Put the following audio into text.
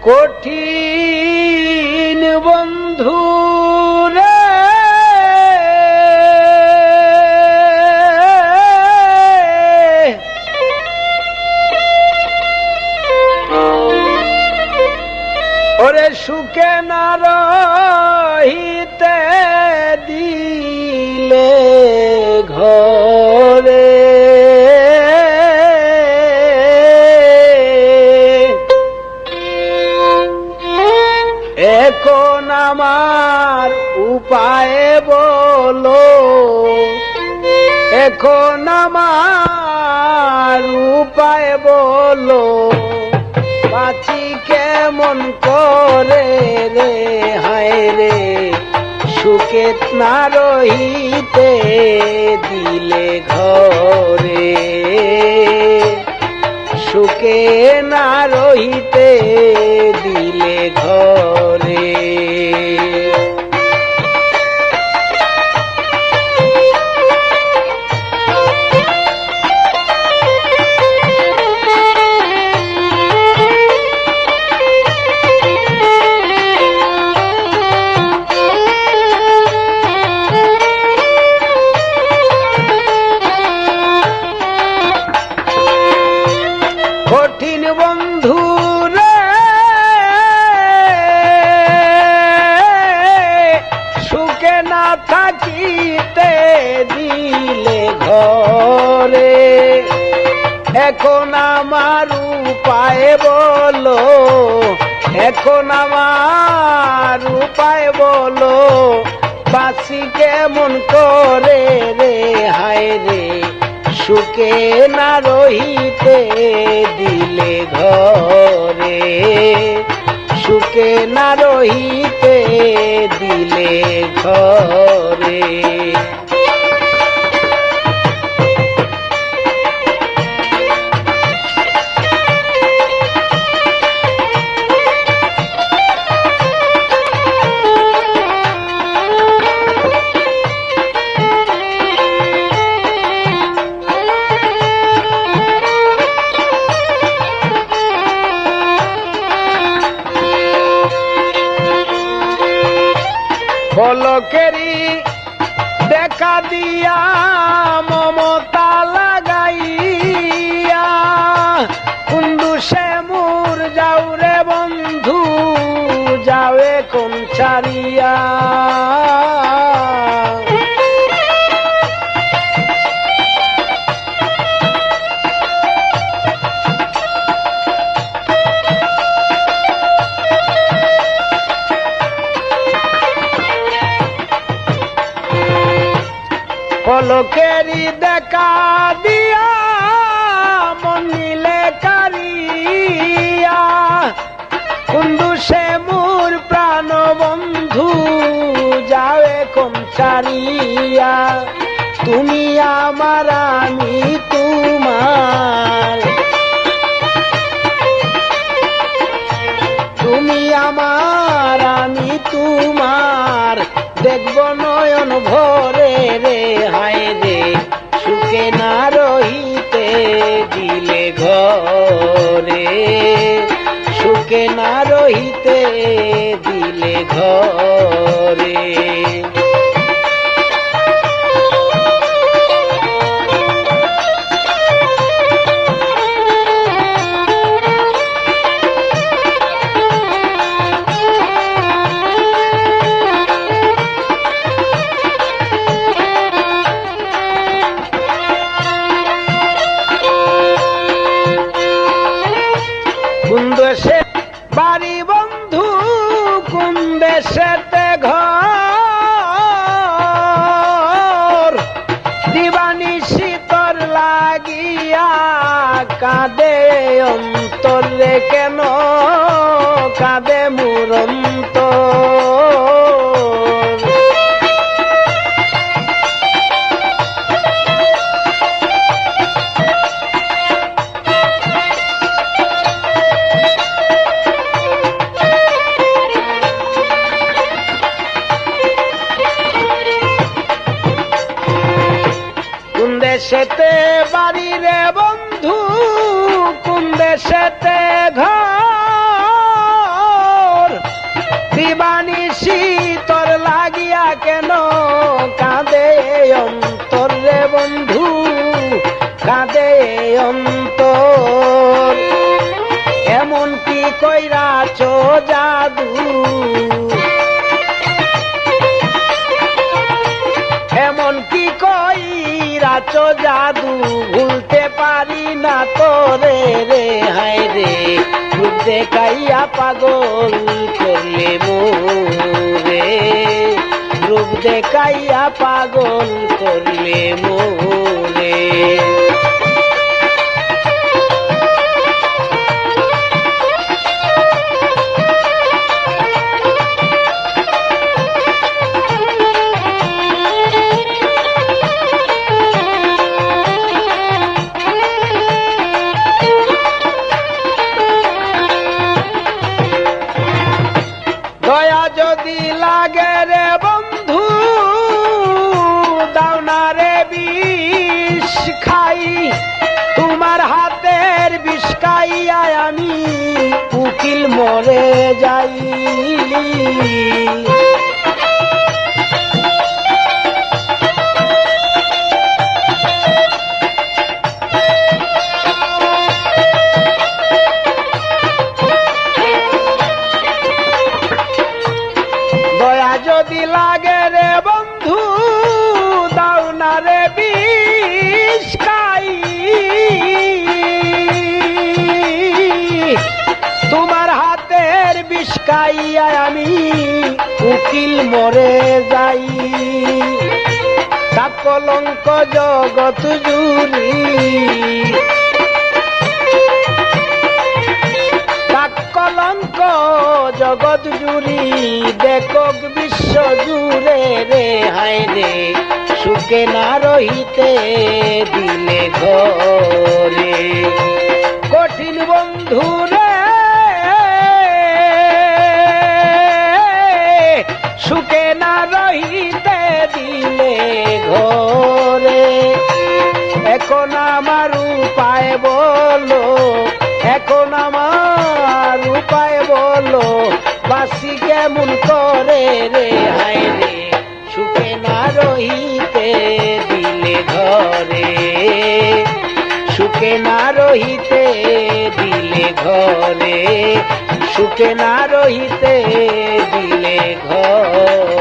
কঠিন বন্ধু রে ওরে সুখে না রহিতে দিলে ঘরে এখন আমার উপায় বলো, এখন আমার উপায় বলো, বাঁচি কেমন করে রে হায় রে, সুখে না রহিতে দিলে ঘরে, সুখে না রহিতে দিলে ঘরে। কঠিন বন্ধু রে সুখে না থাকিতে দিলে ঘরে, এখন আমার উপায় বলো, এখন আমার উপায় বলো, বাঁচি কেমন করে রে হায় রে, সুখে না রহিতে দিলে ঘরে, সুখে না রহিতে দিলে ঘরে। পলকেরি দেখা দিয়া মমতা লাগাইয়া, কুন্দু সে মুর যাও রে বন্ধু, যাওয়ে কোন ছাড়িয়া, পলকেরি দেখা দিয়া মনিলে কারিয়া, কুন্দু সে মুর প্রাণ বন্ধু, যাওয়ে কোন ছাড়িয়া, তুমি আমার আমি তোমার, তুমি আমার আমি তোমার, দেখব নয়ন ভরে রে হায় রে, সুখে না রহিতে দিলে ঘরে, সুখে না রহিতে দিলে ঘরে। কোন দেশে বাড়ি বন্ধু, কোন দেশেতে ঘর, দিবানিশি তোর লাগিয়া কাঁদে অন্তর রে, কেন কাঁদে মোর অন্তর, দেশেতে বাড়ি রে বন্ধু, কোন দেশেতে ঘর, শীতর লাগিয়া কেন কাঁদে অন্তর রে বন্ধু, কাঁদে অন্তর। এমন কি কইরাছ জাদু, এমন কি কইরাছ জাদু, ভুলতে পারি না তোরে রে। হায় রে রূপ দেখাইয়া পাগল করলে মোরে, রূপ দেখাইয়া পাগল করলে মোরে। দয়া যদি লাগে রে বন্ধু, দাও না রে বিষ খাই, তোমার হাতের বিষ খাইয়া আমি উকিল মরে যাই। দয়া যদি লাগে রে বন্ধু, দাও না রে বিষ খাই, তোমার হাতের বিষ খাইয়া আমি উকিল মরে যাই। তা কলঙ্ক জগৎ জুড়ি, কলঙ্ক জগৎ জুড়ি, দেখক বিশ্ব জুড়ে রে। হায় রে সুখে না রহিতে দিলে ঘরে, কঠিন বন্ধু রে সুখে না রহিতে দিলে ঘরে। এখন আমার উপায় বলো, এখন আমার উপায় বলো, বাসি কেমন করে রে। হায় রে সুখে না রহিতে দিলে ঘরে, সুখে না রহিতে দিলে ঘরে, সুখে না রহিতে দিলে ঘরে।